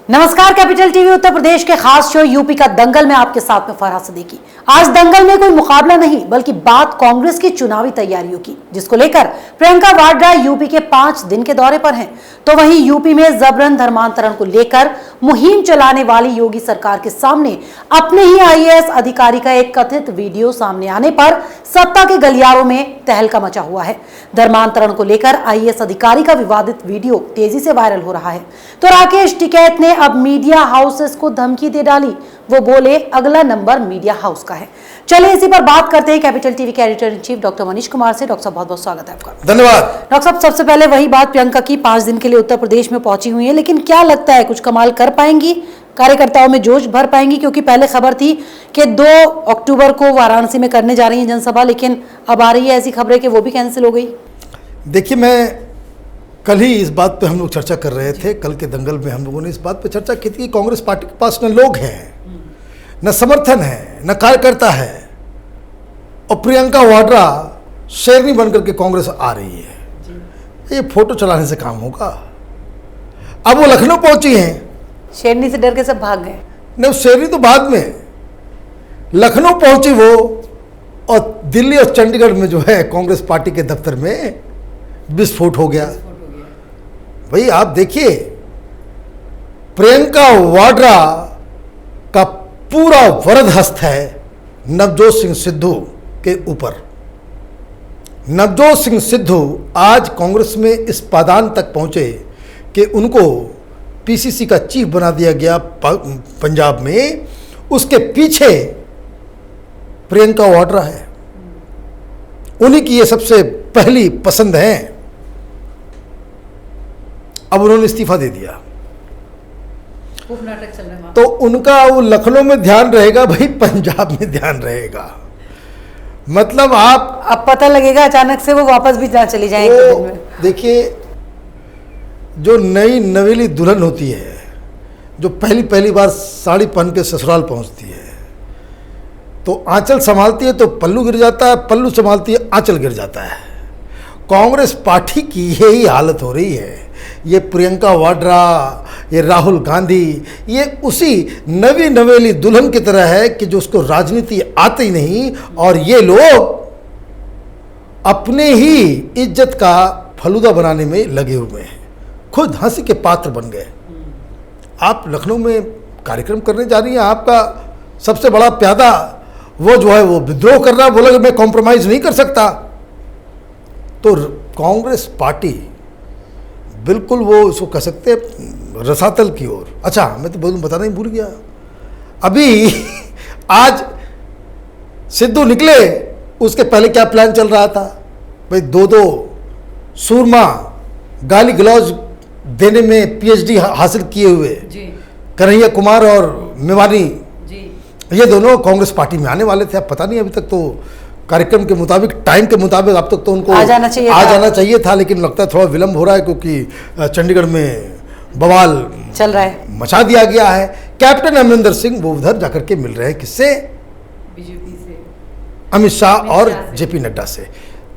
नमस्कार, capital TV Uttar Pradesh के खास शो यूपी का दंगल में आपके साथ में फरहाद सिद्दीकी। आज दंगल में कोई मुकाबला नहीं बल्कि बात कांग्रेस की चुनावी तैयारियों की, जिसको लेकर प्रियंका वाड्रा यूपी के 5 दिन के दौरे पर हैं। तो वहीं यूपी में जबरन धर्मांतरण को लेकर मुहिम चलाने वाली योगी सरकार के सामने अपने ही आईएएस अधिकारी का एक कथित वीडियो सामने आने पर सत्ता के गलियारों में तहलका मचा हुआ है। धर्मांतरण को लेकर आईएएस अधिकारी का विवादित वीडियो तेजी से वायरल हो रहा है। तो राकेश टिकैत ने अब मीडिया हाउसेस को धमकी दे डाली। वो बोले अगला नंबर मीडिया हाउस का है। चलिए इसी पर बात करते हैं कैपिटल टीवी के editor in chief doctor Manish Kumar से। डॉक्टर साहब, बहुत बहुत स्वागत है आपका। धन्यवाद। डॉक्टर साहब, सबसे पहले वही बात, प्रियंका की 5 दिन के लिए उत्तर प्रदेश में पहुंची हुई है, लेकिन क्या लगता है कुछ कमाल कर पाएंगी, कार्यकर्ताओं में जोश भर पाएंगी? क्योंकि पहले खबर थी कि 2 अक्टूबर को वाराणसी में करने जा रही है जनसभा, लेकिन अब आ रही है ऐसी खबरें कि वो भी कैंसिल हो गई। देखिए, मैं कल ही इस बात पे हम लोग चर्चा कर रहे थे। कल के दंगल में हम लोगों ने इस बात पे चर्चा की थी कि कांग्रेस पार्टी के पास न लोग हैं, न समर्थन है, न कार्यकर्ता है, और प्रियंका वाड्रा शेरनी बनकर के कांग्रेस आ रही है। ये फोटो चलाने से काम होगा? अब वो लखनऊ पहुंची हैं। शेरनी से डर के सब भाग गए। नहीं, शेरनी तो बाद में, लखनऊ पहुंची वो, और दिल्ली और चंडीगढ़ में जो है कांग्रेस पार्टी के दफ्तर में विस्फोट हो गया। भाई आप देखिए, प्रियंका वाड्रा का पूरा वरद हस्त है नवजोत सिंह सिद्धू के ऊपर। नवजोत सिंह सिद्धू आज कांग्रेस में इस पादान तक पहुंचे कि उनको पीसीसी का चीफ बना दिया गया पंजाब में। उसके पीछे प्रियंका वाड्रा है, उन्हीं की ये सबसे पहली पसंद है। अब उन्होंने इस्तीफा दे दिया, खूब नाटक चल रहा है। तो उनका वो लखनऊ में ध्यान रहेगा, भाई पंजाब में ध्यान रहेगा। मतलब आप अब पता लगेगा अचानक से वो वापस भी ना चली जाएंगे। देखिए, जो नई नवेली दुल्हन होती है, जो पहली बार साड़ी पहन के ससुराल पहुंचती है, तो आंचल संभालती है तो पल्लू गिर जाता है, पल्लू संभालती है आंचल गिर जाता है। कांग्रेस पार्टी की यही हालत हो रही है। ये प्रियंका वाड्रा, ये राहुल गांधी, ये उसी नवी नवेली दुल्हन की तरह है कि जो उसको राजनीति आती ही नहीं, और ये लोग अपने ही इज्जत का फलूदा बनाने में लगे हुए हैं, खुद हंसी के पात्र बन गए। आप लखनऊ में कार्यक्रम करने जा रही हैं, आपका सबसे बड़ा प्यादा वो जो है वो विद्रोह कर रहा है, बोला कि मैं कॉम्प्रोमाइज नहीं कर सकता। तो कांग्रेस पार्टी बिल्कुल वो इसको कह सकते हैं रसातल की ओर। अच्छा, मैं तो बताना ही भूल गया, अभी आज सिद्धू निकले, उसके पहले क्या प्लान चल रहा था? भाई 2 सूरमा गाली गलौज देने में पीएचडी हासिल किए हुए कन्हैया कुमार और मेवानी, ये दोनों कांग्रेस पार्टी में आने वाले थे। अब पता नहीं, अभी तक तो कार्यक्रम के मुताबिक, टाइम के मुताबिक अब तक तो उनको आ जाना चाहिए था, लेकिन लगता है थोड़ा विलंब हो रहा है, क्योंकि चंडीगढ़ में बवाल चल रहा है, मचा दिया गया है। कैप्टन अमरिंदर सिंह वो उधर जाकर के मिल रहे हैं, किससे? बीजेपी से, अमित शाह और जेपी नड्डा से।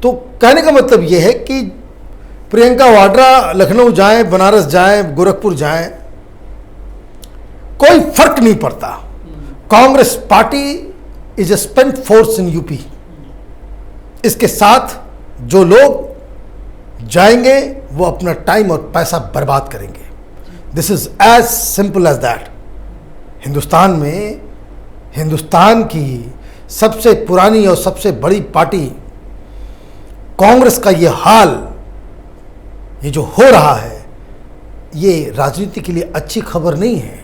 तो कहने का मतलब ये है कि प्रियंका वाड्रा लखनऊ जाएं, बनारस जाएं, गोरखपुर जाएं, कोई फर्क नहीं पड़ता। Congress party is a spent force in UP. इसके साथ जो लोग जाएंगे वो अपना टाइम और पैसा बर्बाद करेंगे। This is as simple as that. Hindustan में, हिंदुस्तान की सबसे पुरानी और सबसे बड़ी पार्टी कांग्रेस का ये हाल, ये जो हो रहा है, ये राजनीति के लिए अच्छी खबर नहीं है।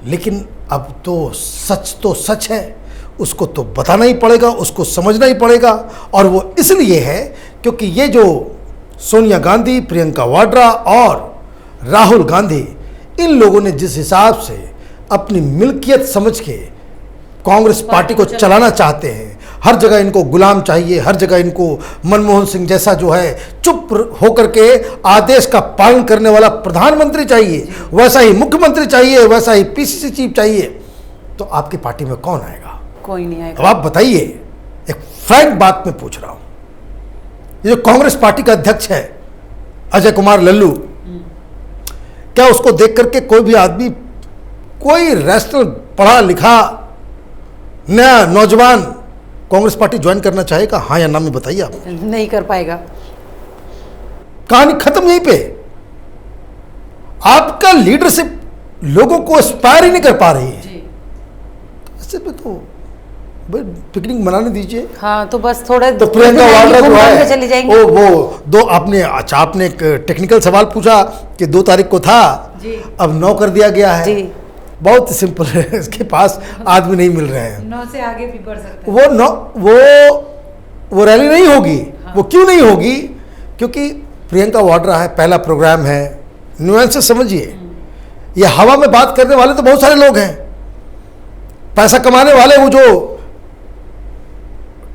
लेकिन अब तो सच है, उसको तो बताना ही पड़ेगा, उसको समझना ही पड़ेगा। और वो इसलिए है क्योंकि ये जो सोनिया गांधी, प्रियंका वाड्रा और राहुल गांधी, इन लोगों ने जिस हिसाब से अपनी मिल्कियत समझ के कांग्रेस पार्टी को चलाना चाहते हैं, हर जगह इनको गुलाम चाहिए, हर जगह इनको मनमोहन सिंह जैसा जो है चुप होकर के आदेश का पालन करने वाला प्रधानमंत्री चाहिए, वैसा ही मुख्यमंत्री चाहिए, वैसा ही पीसीसी चीफ चाहिए। तो आपकी पार्टी में कौन आएगा? कोई नहीं आएगा। अब आप बताइए, एक फ्रैंक बात में पूछ रहा हूं, ये जो कांग्रेस पार्टी का अध्यक्ष है अजय कुमार लल्लू, क्या उसको देख करके कोई भी आदमी कोई रैशनल पढ़ा लिखा नया नौजवान कांग्रेस पार्टी ज्वाइन करना चाहेगा? हाँ या ना में बताइए आप। नहीं कर पाएगा। कहानी खत्म यहीं पे। आपका लीडरशिप लोगों को एस्पायर ही नहीं कर पा रही है। ऐसे में तो भाई पिकनिक मनाने दीजिए। हाँ, तो बस थोड़े तो प्रियंका वाड्रा जो है चली जाएंगे। वो दो आपने एक टेक्निकल सवाल पूछा कि 2 तारीख को था जी। अब 9 कर दिया गया है जी। बहुत सिंपल है, इसके पास आदमी नहीं मिल रहे हैं। 9 से आगे भी बढ़ सकते हैं। वो रैली नहीं होगी। वो क्यों नहीं होगी? क्योंकि प्रियंका वाड्रा है, पहला प्रोग्राम है, न्यूएंसेस समझिए। ये हवा में बात करने वाले तो बहुत सारे लोग हैं, पैसा कमाने वाले, वो जो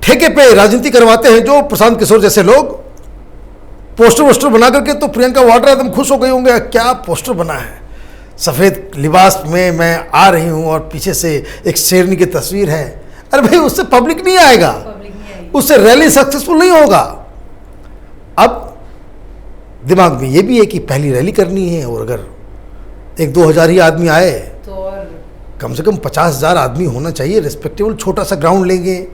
ठेके पे राजनीति करवाते हैं, जो प्रशांत किशोर जैसे लोग पोस्टर वोस्टर बना करके, तो प्रियंका वाड्रा एकदम खुश हो गई होंगे, क्या पोस्टर बना है, सफ़ेद लिबास में मैं आ रही हूँ और पीछे से एक शेरनी की तस्वीर है। अरे भाई, उससे पब्लिक नहीं आएगा, उससे रैली सक्सेसफुल नहीं होगा। अब दिमाग में ये भी है कि पहली रैली करनी है, और अगर 1-2 हज़ार ही आदमी आए तो और कम से कम 50,000 आदमी होना चाहिए। रिस्पेक्टेबल छोटा सा ग्राउंड लेंगे,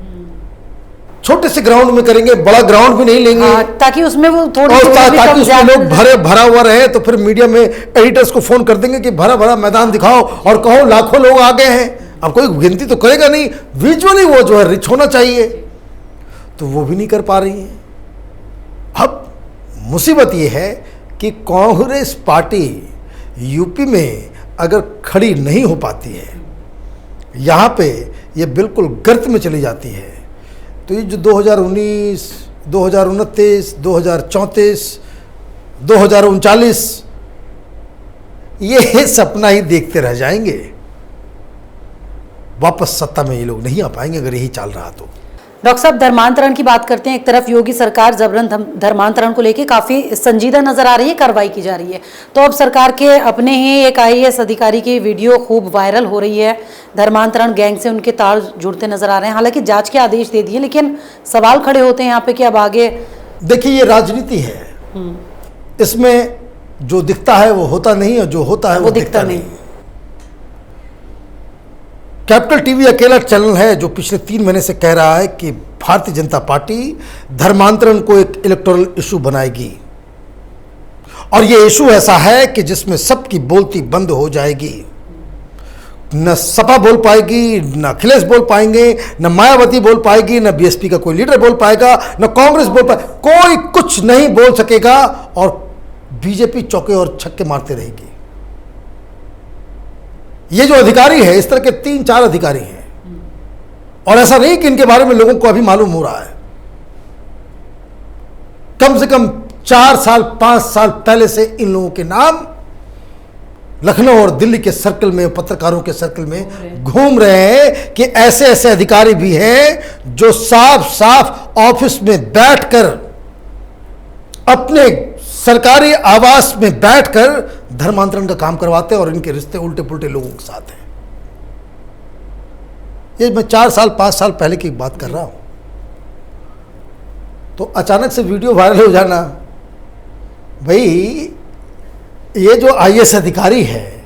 छोटे से ग्राउंड में करेंगे, बड़ा ग्राउंड भी नहीं लेंगे। हाँ, ताकि उसमें वो थोड़ी ताकि उसमें लोग भरा हुआ रहे, तो फिर मीडिया में एडिटर्स को फोन कर देंगे कि भरा भरा मैदान दिखाओ और कहो लाखों लोग आ गए हैं। अब कोई गिनती तो करेगा नहीं, विजुअली वो जो है रिच होना चाहिए, तो वो भी नहीं कर पा रही है। अब मुसीबत ये है कि कांग्रेस पार्टी यूपी में अगर खड़ी नहीं हो पाती है, यहाँ पे ये बिल्कुल गर्त में चली जाती है, तो ये जो 2019, 2029, 2034, 2039 ये सपना ही देखते रह जाएंगे। वापस सत्ता में ये लोग नहीं आ पाएंगे अगर यही चल रहा तो। डॉक्टर साहब, धर्मांतरण की बात करते हैं। एक तरफ योगी सरकार जबरन धर्मांतरण को लेकर काफी संजीदा नजर आ रही है, कार्रवाई की जा रही है, तो अब सरकार के अपने ही एक IAS अधिकारी की वीडियो खूब वायरल हो रही है, धर्मांतरण गैंग से उनके तार जुड़ते नजर आ रहे हैं। हालांकि जांच के आदेश दे दिए, लेकिन सवाल खड़े होते हैं यहाँ पे कि अब आगे। देखिए, ये राजनीति है, इसमें जो दिखता है वो होता नहीं, और जो होता है वो दिखता नहीं। कैपिटल टीवी अकेला चैनल है जो पिछले 3 महीने से कह रहा है कि भारतीय जनता पार्टी धर्मांतरण को एक इलेक्टोरल इशू बनाएगी, और ये इशू ऐसा है कि जिसमें सबकी बोलती बंद हो जाएगी। न सपा बोल पाएगी, न अखिलेश बोल पाएंगे, न मायावती बोल पाएगी, न बीएसपी का कोई लीडर बोल पाएगा, न कांग्रेस बोल पाएगा, कोई कुछ नहीं बोल सकेगा, और बीजेपी चौके और छक्के मारते रहेगी। ये जो अधिकारी है, इस तरह के 3-4 अधिकारी हैं, और ऐसा नहीं कि इनके बारे में लोगों को अभी मालूम हो रहा है। कम से कम 4 साल 5 साल पहले से इन लोगों के नाम लखनऊ और दिल्ली के सर्कल में, पत्रकारों के सर्कल में घूम रहे हैं कि ऐसे ऐसे अधिकारी भी हैं जो साफ साफ ऑफिस में बैठकर, अपने सरकारी आवास में बैठकर धर्मांतरण का काम करवाते हैं, और इनके रिश्ते उल्टे पुल्टे लोगों के साथ हैं। ये मैं 4 साल 5 साल पहले की बात कर रहा हूं। तो अचानक से वीडियो वायरल हो जाना, भाई ये जो IAS अधिकारी है,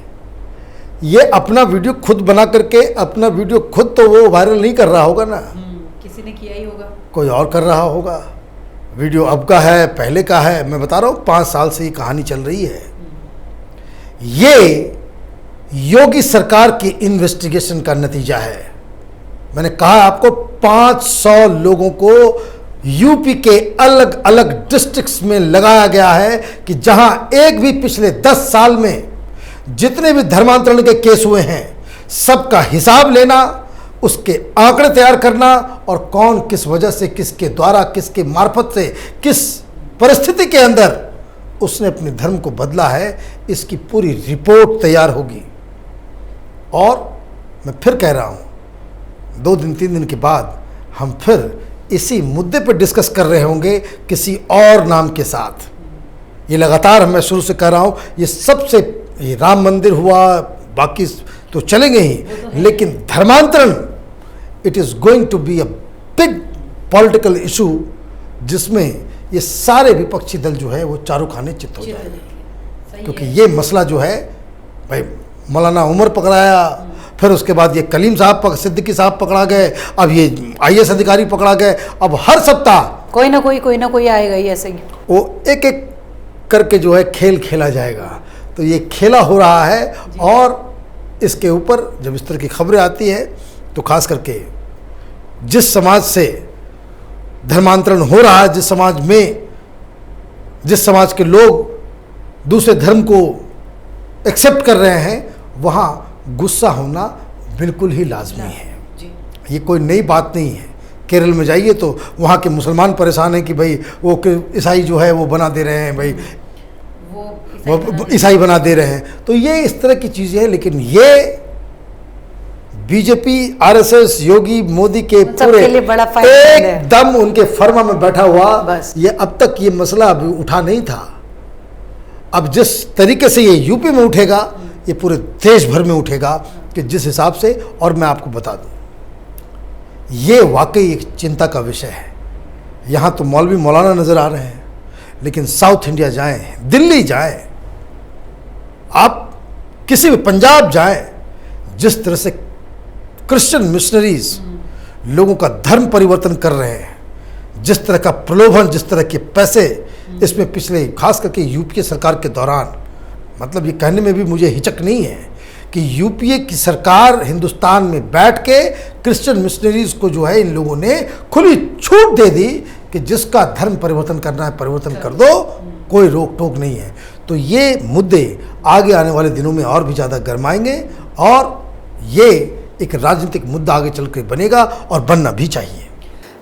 ये अपना वीडियो खुद बना करके, अपना वीडियो खुद तो वो वायरल नहीं कर रहा होगा ना, किसी ने किया ही होगा, कोई और कर रहा होगा। वीडियो अब का है, पहले का है, मैं बता रहा हूँ 5 साल से ये कहानी चल रही है। ये योगी सरकार की इन्वेस्टिगेशन का नतीजा है। मैंने कहा आपको, 500 लोगों को यूपी के अलग अलग डिस्ट्रिक्ट्स में लगाया गया है कि जहां एक भी पिछले 10 साल में जितने भी धर्मांतरण के केस हुए हैं, सबका हिसाब लेना, उसके आंकड़े तैयार करना, और कौन किस वजह से, किसके द्वारा, किसके मार्फत से, किस परिस्थिति के अंदर उसने अपने धर्म को बदला है, इसकी पूरी रिपोर्ट तैयार होगी। और मैं फिर कह रहा हूं, 2 दिन 3 दिन के बाद हम फिर इसी मुद्दे पर डिस्कस कर रहे होंगे किसी और नाम के साथ। ये लगातार मैं शुरू से कह रहा हूं, ये राम मंदिर हुआ, बाकी तो चलेंगे ही, लेकिन धर्मांतरण it is going to be a big political issue, जिसमें ये सारे विपक्षी दल जो है वो चारों खाने चित हो जाएंगे। क्योंकि ये मसला जो है, भाई मौलाना उमर पकड़ाया, फिर उसके बाद ये कलीम साहब सिद्दीकी साहब पकड़ा गए, अब ये IAS अधिकारी पकड़ा गए। अब हर सप्ताह कोई ना कोई आएगा ही ऐसे ही। वो एक एक करके जो है खेल खेला जाएगा। तो ये खेला हो रहा है, और इसके ऊपर जब इस तरह की खबरें आती है तो खास करके जिस समाज से धर्मांतरण हो रहा है, जिस समाज के लोग दूसरे धर्म को एक्सेप्ट कर रहे हैं, वहाँ गुस्सा होना बिल्कुल ही लाजमी है। ये कोई नई बात नहीं है। केरल में जाइए तो वहाँ के मुसलमान परेशान हैं कि भाई वो ईसाई जो है वो बना दे रहे हैं, भाई वो ईसाई बना दे रहे हैं। तो ये इस तरह की चीज़ें हैं, लेकिन ये बीजेपी, RSS, योगी, मोदी के पूरे एकदम उनके फर्मा में बैठा हुआ, ये अब तक ये मसला अभी उठा नहीं था। अब जिस तरीके से ये यूपी में उठेगा, ये पूरे देश भर में उठेगा कि जिस हिसाब से, और मैं आपको बता दूं, ये वाकई एक चिंता का विषय है। यहाँ तो मौलवी मौलाना नज़र आ रहे हैं, लेकिन साउथ इंडिया जाएं, दिल्ली जाएं, आप किसी भी पंजाब जाएं, जिस तरह से क्रिश्चियन मिशनरीज लोगों का धर्म परिवर्तन कर रहे हैं, जिस तरह का प्रलोभन, जिस तरह के पैसे इसमें पिछले खास करके यूपीए सरकार के दौरान, मतलब ये कहने में भी मुझे हिचक नहीं है कि यूपीए की सरकार हिंदुस्तान में बैठ के क्रिश्चियन मिशनरीज को जो है इन लोगों ने खुली छूट दे दी कि जिसका धर्म परिवर्तन करना है परिवर्तन कर दो, कोई रोक टोक नहीं है। तो ये मुद्दे आगे आने वाले दिनों में और भी ज़्यादा गरमाएंगे, और ये एक राजनीतिक मुद्दा आगे चल के बनेगा, और बनना भी चाहिए।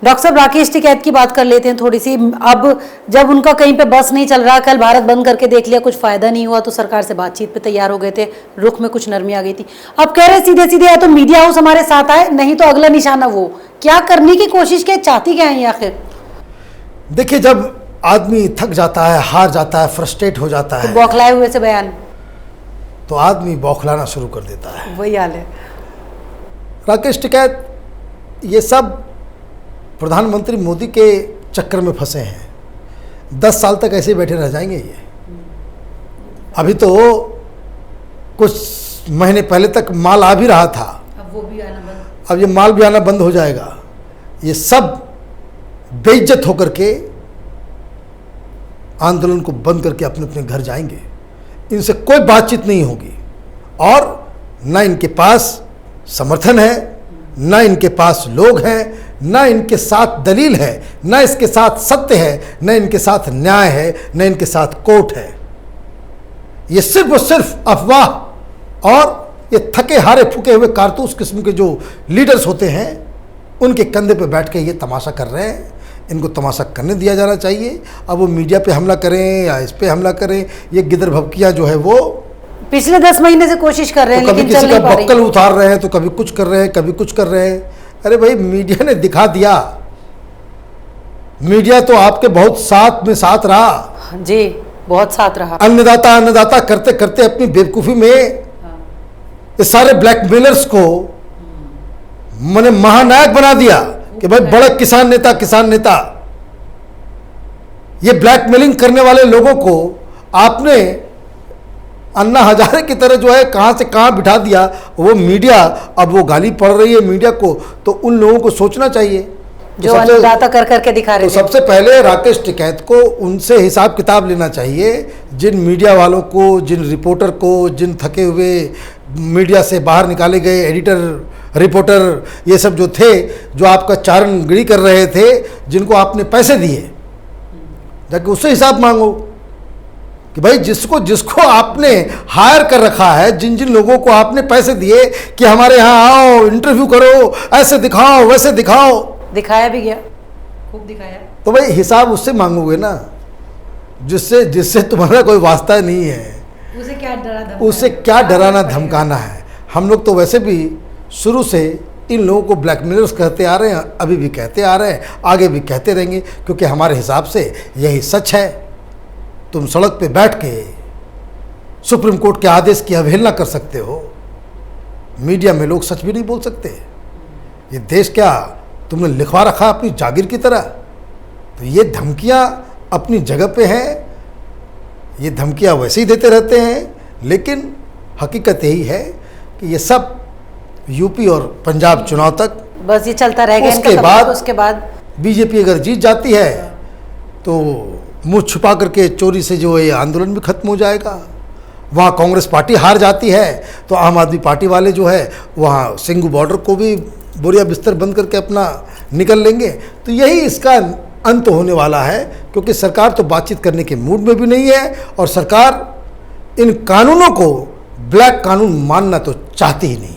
डॉक्टर साहब, राकेश टिकैत की बात कर लेते हैं थोड़ी सी। अब जब उनका कहीं पे बस नहीं चल रहा, कल भारत बंद करके देख लिया, कुछ फायदा नहीं हुआ, तो सरकार से बातचीत पे तैयार हो गए थे, रुख में कुछ नरमी आ गई थी। अब कह रहे सीधे सीधे, या तो मीडिया हाउस हमारे साथ आए, नहीं तो अगला निशाना वो। क्या करने की कोशिश क्या, चाहती क्या है आखिर? देखिए, जब आदमी थक जाता है, हार जाता है, फ्रस्ट्रेट हो जाता है, तो बौखलाए हुए से बयान, तो आदमी बौखलाना शुरू कर देता है। वही हाल है। राकेश टिकैत ये सब प्रधानमंत्री मोदी के चक्कर में फंसे हैं। 10 साल तक ऐसे बैठे रह जाएंगे ये। अभी तो कुछ महीने पहले तक माल आ भी रहा था, अब वो भी आना बंद, अब ये माल भी आना बंद हो जाएगा। ये सब बेइज्जत होकर के आंदोलन को बंद करके अपने अपने घर जाएंगे। इनसे कोई बातचीत नहीं होगी, और न इनके पास समर्थन है, न इनके पास लोग हैं, न इनके साथ दलील है, न इसके साथ सत्य है, न इनके साथ न्याय है, न इनके साथ कोर्ट है। ये सिर्फ और सिर्फ अफवाह, और ये थके हारे फूके हुए कारतूस किस्म के जो लीडर्स होते हैं, उनके कंधे पे बैठ के ये तमाशा कर रहे हैं। इनको तमाशा करने दिया जाना चाहिए। अब वो मीडिया पे हमला करें या इस पे हमला करें, ये गिदर भभकियाँ जो है वो पिछले 10 महीने से कोशिश कर रहे हैं, तो कभी लेकिन किसी चल नहीं का पा रही। बक्कल उतार रहे हैं, तो कभी कुछ कर रहे हैं, कभी कुछ कर रहे हैं। अरे भाई, मीडिया ने दिखा दिया, मीडिया तो आपके बहुत साथ में साथ रहा जी, बहुत साथ रहा। अन्नदाता करते करते अपनी बेवकूफ़ी में ये सारे ब्लैकमेलर्स को मैंने महानायक बना दिया कि भाई बड़ा किसान नेता। ये ब्लैकमेलिंग करने वाले लोगों को आपने अन्ना हजारे की तरह जो है कहाँ से कहाँ बिठा दिया। वो मीडिया, अब वो गाली पड़ रही है मीडिया को, तो उन लोगों को सोचना चाहिए जो अन्नदाता कर करके दिखा रहे तो थे। सबसे पहले राकेश टिकैत को उनसे हिसाब किताब लेना चाहिए, जिन मीडिया वालों को, जिन रिपोर्टर को, जिन थके हुए मीडिया से बाहर निकाले गए एडिटर, रिपोर्टर, ये सब जो थे, जो आपका चारणगिरी कर रहे थे, जिनको आपने पैसे दिए, जाके उससे हिसाब मांगो कि भाई जिसको आपने हायर कर रखा है, जिन लोगों को आपने पैसे दिए कि हमारे यहाँ आओ, इंटरव्यू करो, ऐसे दिखाओ, वैसे दिखाओ, दिखाया भी गया, खूब दिखाया, तो भाई हिसाब उससे मांगोगे ना, जिससे तुम्हारा कोई वास्ता नहीं है। उसे क्या डराना धमकाना है। हम लोग तो वैसे भी शुरू से इन लोगों को ब्लैकमेलर्स कहते आ रहे हैं, अभी भी कहते आ रहे हैं, आगे भी कहते रहेंगे, क्योंकि हमारे हिसाब से यही सच है। तुम सड़क पे बैठ के सुप्रीम कोर्ट के आदेश की अवहेलना कर सकते हो, मीडिया में लोग सच भी नहीं बोल सकते। ये देश क्या तुमने लिखवा रखा अपनी जागीर की तरह? तो ये धमकियाँ अपनी जगह पे हैं, ये धमकियाँ वैसे ही देते रहते हैं, लेकिन हकीकत यही है कि ये सब यूपी और पंजाब चुनाव तक, बस ये चलता रहेगा उसके बाद बीजेपी अगर जीत जाती है तो मुंह छुपा करके चोरी से जो ये आंदोलन भी खत्म हो जाएगा। वहाँ कांग्रेस पार्टी हार जाती है तो आम आदमी पार्टी वाले जो है वहाँ सिंघू बॉर्डर को भी बोरिया बिस्तर बंद करके अपना निकल लेंगे। तो यही इसका अंत होने वाला है, क्योंकि सरकार तो बातचीत करने के मूड में भी नहीं है और सरकार इन कानूनों को ब्लैक कानून मानना तो चाहती ही नहीं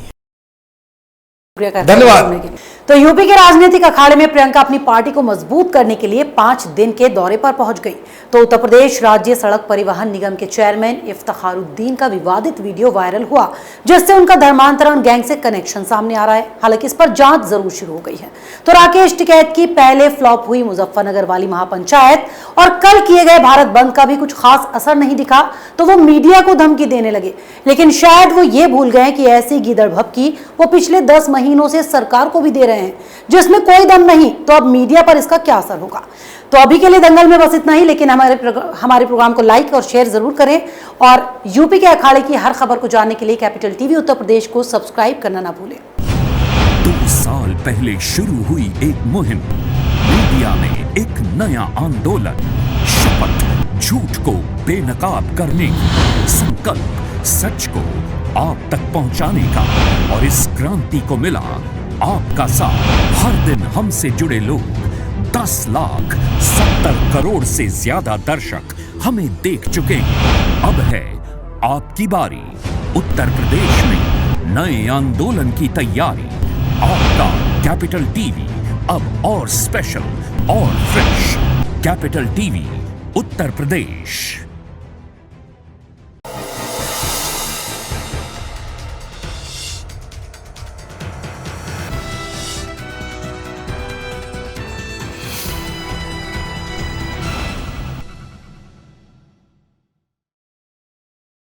है। धन्यवाद। तो यूपी के राजनीतिक अखाड़े में प्रियंका अपनी पार्टी को मजबूत करने के लिए 5 दिन के दौरे पर पहुंच गई। तो उत्तर प्रदेश राज्य सड़क परिवहन निगम के चेयरमैन इफ्तिखारुद्दीन का विवादित वीडियो वायरल हुआ, जिससे उनका धर्मांतरण गैंग से कनेक्शन सामने आ रहा है। हालांकि इस पर जांच जरूर शुरू हो गई है। तो राकेश टिकैत की पहले फ्लॉप हुई मुजफ्फरनगर वाली महापंचायत और कल किए गए भारत बंद का भी कुछ खास असर नहीं दिखा, तो वो मीडिया को धमकी देने लगे। लेकिन शायद वो ये भूल गए कि ऐसी गीदड़ भभकी वो पिछले 10 महीनों से सरकार को भी दे रहे हैं, जिसमें कोई दम नहीं। तो अब मीडिया पर इसका क्या असर होगा? तो अभी के लिए दंगल में बस इतना ही, लेकिन हमारे प्रोग्राम को लाइक और शेयर जरूर करें और यूपी के अखाड़े की हर खबर को जानने के लिए कैपिटल टीवी उत्तर प्रदेश को सब्सक्राइब करना ना भूलें। 2 साल पहले शुरू हुई एक मुहिम, मीडिया में एक नया आंदोलन, शपथ झूठ को बेनकाब करने की, संकल्प सच को आप तक पहुंचाने का। और इस क्रांति को मिला आपका साथ। हर दिन हमसे जुड़े लोग, 10 लाख 70 करोड़ से ज्यादा दर्शक हमें देख चुके हैं। अब है आपकी बारी। उत्तर प्रदेश में नए आंदोलन की तैयारी। आपका कैपिटल टीवी अब और स्पेशल और fresh. Capital TV Uttar Pradesh.